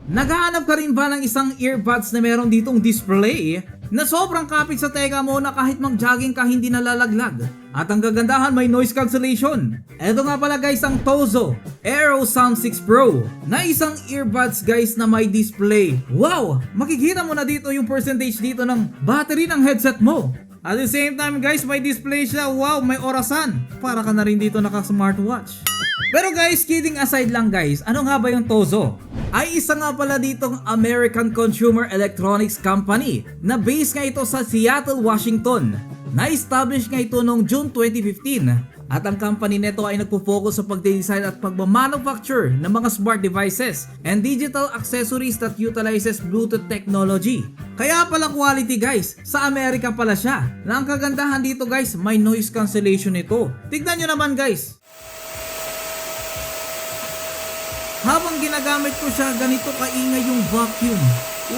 Naghahanap ka rin ba ng isang earbuds na meron ditong display na sobrang kapit sa tenga mo na kahit mag-jogging ka hindi nalalaglag? At ang kagandahan, may noise cancellation. Ito nga pala guys ang Tozo Aero Sound 6 Pro na isang earbuds guys na may display. Wow! Makikita mo na dito yung percentage dito ng battery ng headset mo. At the same time guys, may display siya. Wow, may orasan. Para ka na rin dito naka-smartwatch. Pero guys, kidding aside lang guys, ano nga ba yung Tozo? Ay isa nga pala ditong American Consumer Electronics Company na base nga ito sa Seattle, Washington. Na-establish nga ito noong June 2015 at ang company nito ay nagpo-focus sa pagde-design at pagmamanufacture ng mga smart devices and digital accessories that utilizes Bluetooth technology. Kaya pala quality guys, sa Amerika pala siya. Na ang kagandahan dito guys, may noise cancellation ito. Tignan nyo naman guys. Habang ginagamit ko siya, ganito kaingay yung vacuum.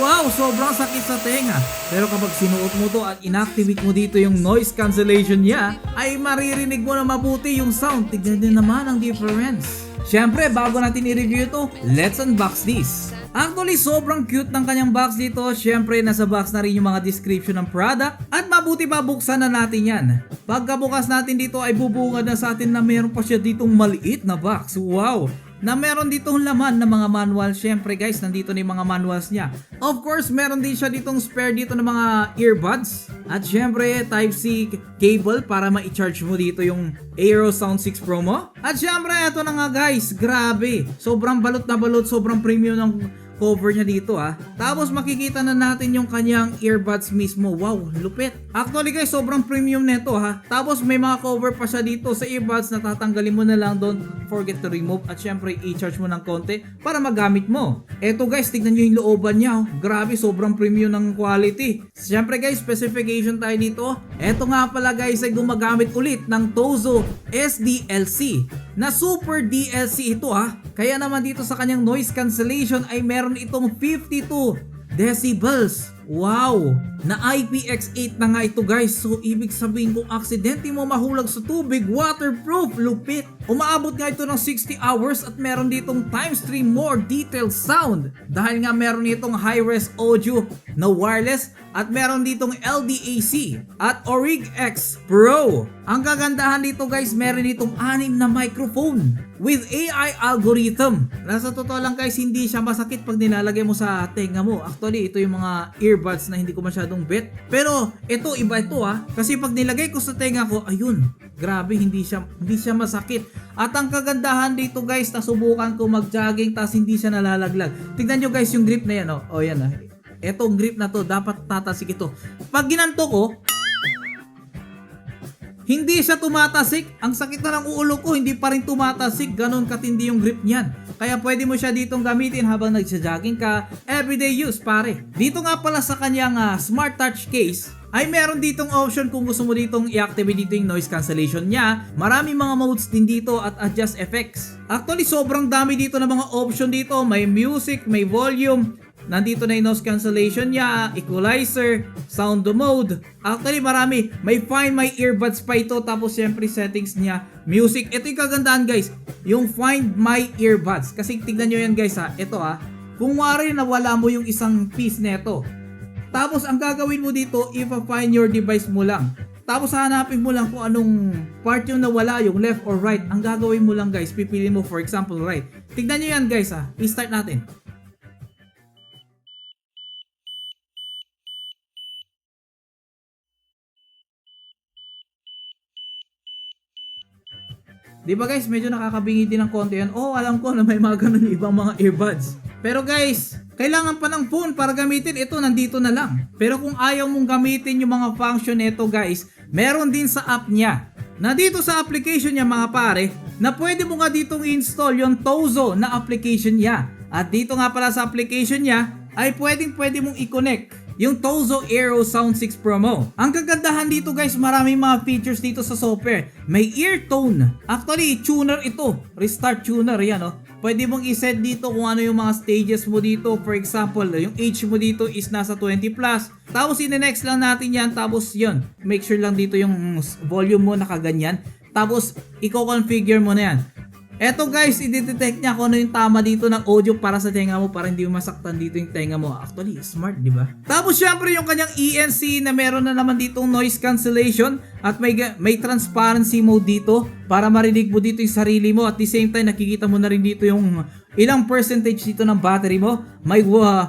Wow, sobrang sakit sa tenga. Pero kapag sinuot mo to at inactivate mo dito yung noise cancellation niya, ay maririnig mo na mabuti yung sound. Tignan din naman ang difference. Siyempre, bago natin i-review ito, let's unbox this. Actually, sobrang cute ng kanyang box dito. Siyempre, nasa box na rin yung mga description ng product. At mabuti pa, buksan na natin yan. Pagkabukas natin dito ay bubungad na sa atin na meron pa siya ditong maliit na box. Wow! Na meron ditong laman ng mga manual. Syempre guys, nandito na yung mga manuals niya. Of course, meron din siya ditong spare dito ng mga earbuds. At syempre, Type-C cable para ma-charge mo dito yung Aero Sound 6 Pro mo. At syempre, ito na nga guys, grabe. Sobrang balot na balot, sobrang premium ng cover niya dito ha. Tapos makikita na natin yung kanyang earbuds mismo. Wow, lupit. Actually guys, sobrang premium nito ha. Tapos may mga cover pa siya dito sa earbuds na tatanggalin mo na lang. Don't forget to remove. At syempre, i-charge mo ng konti para magamit mo. Eto guys, tignan nyo yung looban niya. Oh. Grabe, sobrang premium ng quality. Syempre guys, specification tayo dito. Eto nga pala guys, ay gumagamit ulit ng Tozo SDLC. Na super DLC ito ha. Kaya naman dito sa kanyang noise cancellation ay meron itong 52 decibels. Wow! Na IPX8 na nga ito guys. So ibig sabihin kung aksidente mo mahulag sa tubig, waterproof, lupit. Umaabot nga ito ng 60 hours at meron ditong times 3 more detailed sound. Dahil nga meron itong high-res audio na wireless at meron ditong LDAC at Orig X Pro. Ang kagandahan dito guys, meron itong 6 na microphone with AI algorithm. Nasa totoo lang guys, hindi siya masakit pag nilalagay mo sa tenga mo. Actually, ito yung mga earbuds na hindi ko masyadong bet. Pero ito, iba ito ha. Kasi pag nilagay ko sa tenga ko, ayun, grabe, hindi siya masakit. At ang kagandahan dito guys, nasubukan ko mag-jogging tas hindi siya nalalaglag. Tignan nyo guys yung grip na yan. Oh, yan ha. Etong grip na to, dapat tatasik ito. Pag ginanto ko, hindi siya tumatasik. Ang sakit na ng ulo ko, hindi pa rin tumatasik. Ganon katindi yung grip niyan. Kaya pwede mo siya ditong gamitin habang nagsa-jogging ka. Everyday use pare. Dito nga pala sa kanyang Smart Touch case, ay meron ditong option kung gusto mo ditong i-activate dito yung noise cancellation niya. Maraming mga modes din dito at adjust effects. Actually, sobrang dami dito ng mga option dito. May music, may volume. Nandito na yung noise cancellation niya, equalizer, sound mode. Actually marami. May find my earbuds pa ito. Tapos syempre settings niya, music. Ito yung kagandahan guys, yung find my earbuds. Kasi tignan nyo yan guys ha. Ito ha. Kung wari nawala mo yung isang piece neto. Tapos ang gagawin mo dito, ipa-find your device mo lang. Tapos hanapin mo lang kung anong part yung nawala, yung left or right. Ang gagawin mo lang guys, pipili mo for example right. Tignan nyo yan guys ha. I-start natin. Di ba guys, medyo nakakabingi din ng konti yan. Oh, alam ko na may mga ganun ibang mga earbuds. Pero guys, kailangan pa ng phone para gamitin. Ito, nandito na lang. Pero kung ayaw mong gamitin yung mga function nito guys, meron din sa app niya. Na dito sa application niya mga pare, na pwede mo nga ditong install yung Tozo na application niya. At dito nga pala sa application niya, ay pwede mong i-connect yung Tozo Aero Sound 6 Pro mo. Ang kagandahan dito guys, maraming mga features dito sa software. May ear tone. Actually, tuner ito. Restart tuner, yan oh. Pwede mong iset dito kung ano yung mga stages mo dito. For example, yung age mo dito is nasa 20+. Tapos in-next lang natin yan. Tapos yun, make sure lang dito yung volume mo nakaganyan. Tapos, i-configure mo na yan. Eto guys, i-detect niya kung ano yung tama dito ng audio para sa tenga mo para hindi mo masaktan dito yung tenga mo. Actually, smart, di ba? Tapos syempre yung kanyang ENC na meron na naman ditong noise cancellation at may transparency mode dito para marinig mo dito yung sarili mo at the same time nakikita mo na rin dito yung ilang percentage dito ng battery mo. May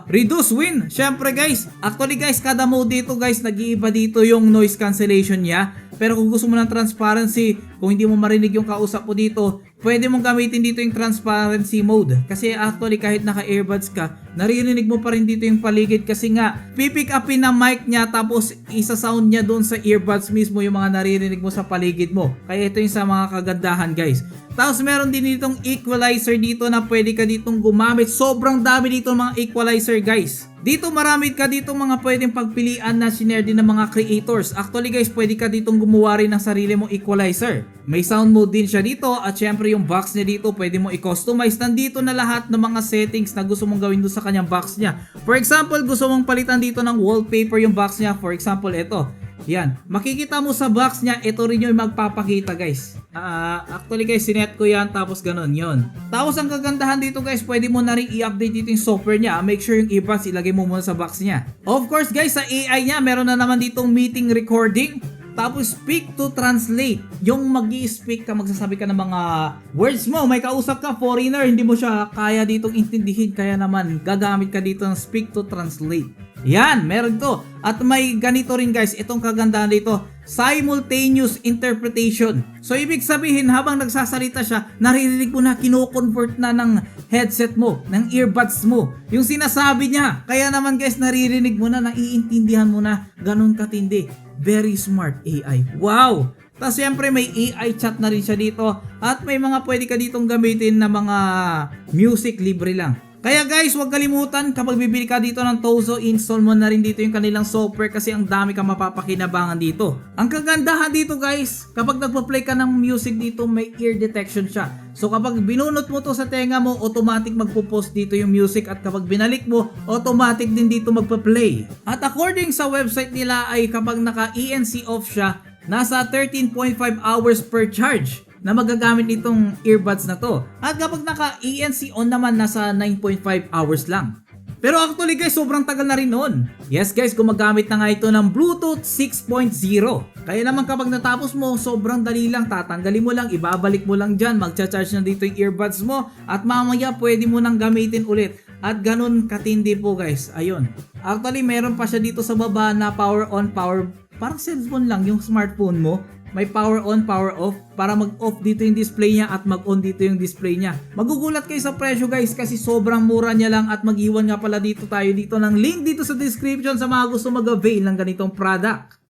reduce win. Syempre guys, actually guys, kada mode dito guys, nag-iiba dito yung noise cancellation niya. Pero kung gusto mo ng transparency, kung hindi mo marinig yung kausap mo dito, pwede mong gamitin dito yung transparency mode. Kasi actually kahit naka-earbuds ka, naririnig mo pa rin dito yung paligid kasi nga pipick upin na mic niya tapos isa-sound niya doon sa earbuds mismo yung mga naririnig mo sa paligid mo. Kaya ito yung sa mga kagandahan guys. Tapos meron din ditong equalizer dito na pwede ka ditong gumamit. Sobrang dami dito mga equalizer guys. Dito marami ka ditong mga pwedeng pagpilian na shinare din ng mga creators. Actually guys, pwede ka ditong gumawa rin ng sarili mong equalizer. May sound mode din siya dito at syempre yung box niya dito pwede mo i-customize. Nandito na lahat ng mga settings na gusto mong gawin doon sa kanyang box niya. For example, gusto mong palitan dito ng wallpaper yung box niya. For example, ito. Yan. Makikita mo sa box niya, ito rin yung magpapakita guys. Actually guys, sinet ko yan tapos ganun yon. Tapos ang kagandahan dito guys, pwede mo na rin i-update dito yung software niya. Make sure yung earbuds ilagay mo muna sa box niya. Of course guys, sa AI niya, meron na naman ditong meeting recording. Tapos speak to translate. Yung mag-i-speak ka, magsasabi ka ng mga words mo. May kausap ka, foreigner, hindi mo siya kaya ditong intindihin. Kaya naman, gagamit ka dito ng speak to translate. Yan, meron to. At may ganito rin guys, itong kagandahan dito, simultaneous interpretation. So ibig sabihin, habang nagsasalita siya, naririnig mo na, kino-convert na ng headset mo, ng earbuds mo, yung sinasabi niya. Kaya naman guys, naririnig mo na, naiintindihan mo na, ganun katindi. Very smart AI. Wow! Tapos syempre may AI chat na rin siya dito at may mga pwede ka ditong gamitin na mga music, libre lang. Kaya guys, huwag kalimutan kapag bibili ka dito ng Tozo, install mo na rin dito yung kanilang software kasi ang dami kang mapapakinabangan dito. Ang kagandahan dito guys, kapag nagpa-play ka ng music dito, may ear detection siya. So kapag binunot mo to sa tenga mo, automatic magpo-post dito yung music at kapag binalik mo, automatic din dito magpa-play. At according sa website nila ay kapag naka-ENC off siya, nasa 13.5 hours per charge na magagamit nitong earbuds na to. At kapag naka-ENC on naman, nasa 9.5 hours lang. Pero actually guys, sobrang tagal na rin noon. Yes guys, gumagamit na nga ito ng Bluetooth 6.0. Kaya naman kapag natapos mo, sobrang dali lang. Tatanggalin mo lang, ibabalik mo lang dyan. Magcha-charge na dito yung earbuds mo. At mamaya pwede mo nang gamitin ulit. At ganun katindi po guys. Ayun. Actually meron pa siya dito sa baba na power on, power... Parang cellphone lang yung smartphone mo. May power on, power off para mag-off dito yung display niya at mag-on dito yung display niya. Magugulat kayo sa presyo guys kasi sobrang mura niya lang at mag-iwan nga pala dito tayo dito ng link dito sa description sa mga gusto mag-avail ng ganitong product.